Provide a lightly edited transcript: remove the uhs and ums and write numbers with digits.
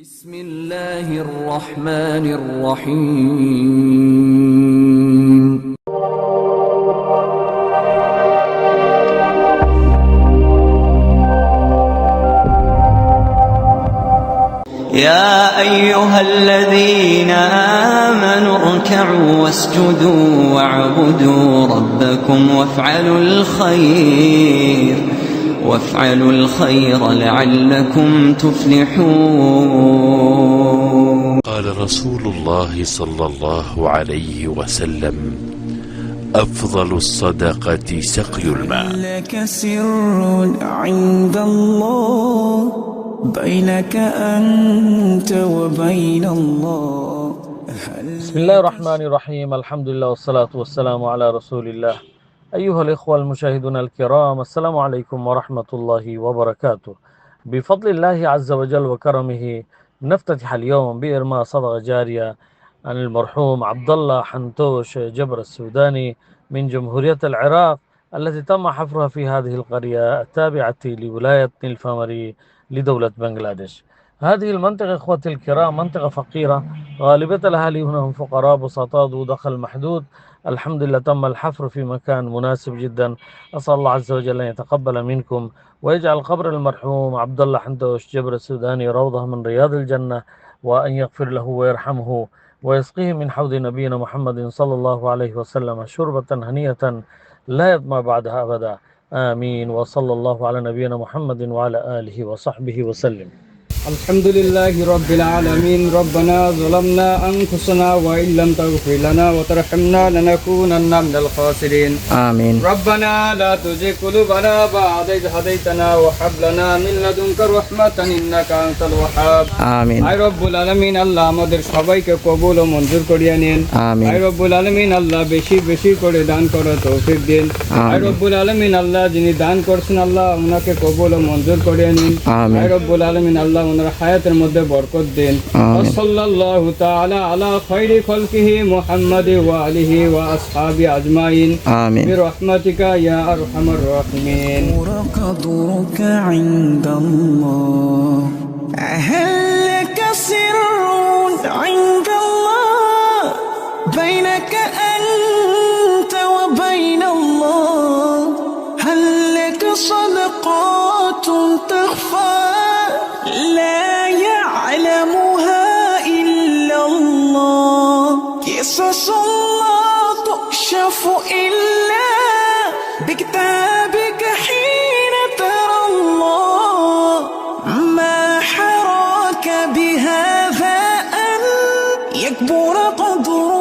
بسم الله الرحمن الرحيم. يا أيها الذين آمنوا اركعوا واسجدوا واعبدوا ربكم وافعلوا الخير لعلكم تفلحون. قال رسول الله صلى الله عليه وسلم: أفضل الصدقة سقي الماء. لك سر عند الله بينك أنت وبين الله. بسم الله الرحمن الرحيم. الحمد لله والصلاة والسلام على رسول الله. أيها الإخوة المشاهدون الكرام، السلام عليكم ورحمة الله وبركاته. بفضل الله عز وجل وكرمه نفتتح اليوم بإرماء صدقة جارية عن المرحوم عبد الله حنتوش جبر السوداني من جمهورية العراق، التي تم حفرها في هذه القرية التابعة لولاية نيلفامري لدولة بنغلاديش. هذه المنطقة إخوتي الكرام منطقة فقيرة، غالبية الأهالي هنا هم فقراء بسطاء ذو دخل محدود. الحمد لله تم الحفر في مكان مناسب جدا. أسأل الله عز وجل أن يتقبل منكم ويجعل قبر المرحوم عبد الله حنتوش جبر السوداني روضة من رياض الجنة، وأن يغفر له ويرحمه ويسقيه من حوض نبينا محمد صلى الله عليه وسلم شربة هنية لا يظمأ بعدها أبدا. آمين. وصلى الله على نبينا محمد وعلى آله وصحبه وسلم. الحمد لله رب العالمين. ربنا ظلمنا أنفسنا وإن لم تغفر لنا وترحمنا لنكونن من الخاسرين. آمين. ربنا لا تزغ قلوبنا بعد إذ هديتنا وهب لنا من لدنك رحمة إنك أنت الوهاب. آمين. আয় রব্বুল আলামিন, আল্লাহ আমাদের সবাইকে কবুল ও মঞ্জুর করিয়ে নিন। আমিন। আয় রব্বুল আলামিন, আল্লাহ বেশি বেশি করে দান করার তৌফিক দিন। আয় রব্বুল আলামিন, আল্লাহ যিনি দান করছেন আল্লাহ ওনাকে কবুল ও মঞ্জুর করিয়ে নিন। আমিন। আয় রব্বুল আলামিন, আল্লাহ ওনার হায়াতের মধ্যে বরকত দিন। সাল্লাল্লাহু তাআলা আলা খায়রি খালকিহি মুহাম্মাদি ওয়া আলিহি ওয়া আসহাবি আজমাইন। آمين. برحمتika يا أرحم الراحمين. قدرك عند الله، هل لك سر عند الله بينك أنت وبين الله، هل لك صدقات تخفى لا يعلمها إلا الله، قصص لا تكشف إلا بكتابك حين ترى الله، ما حراك بهذا أن يكبر قدرك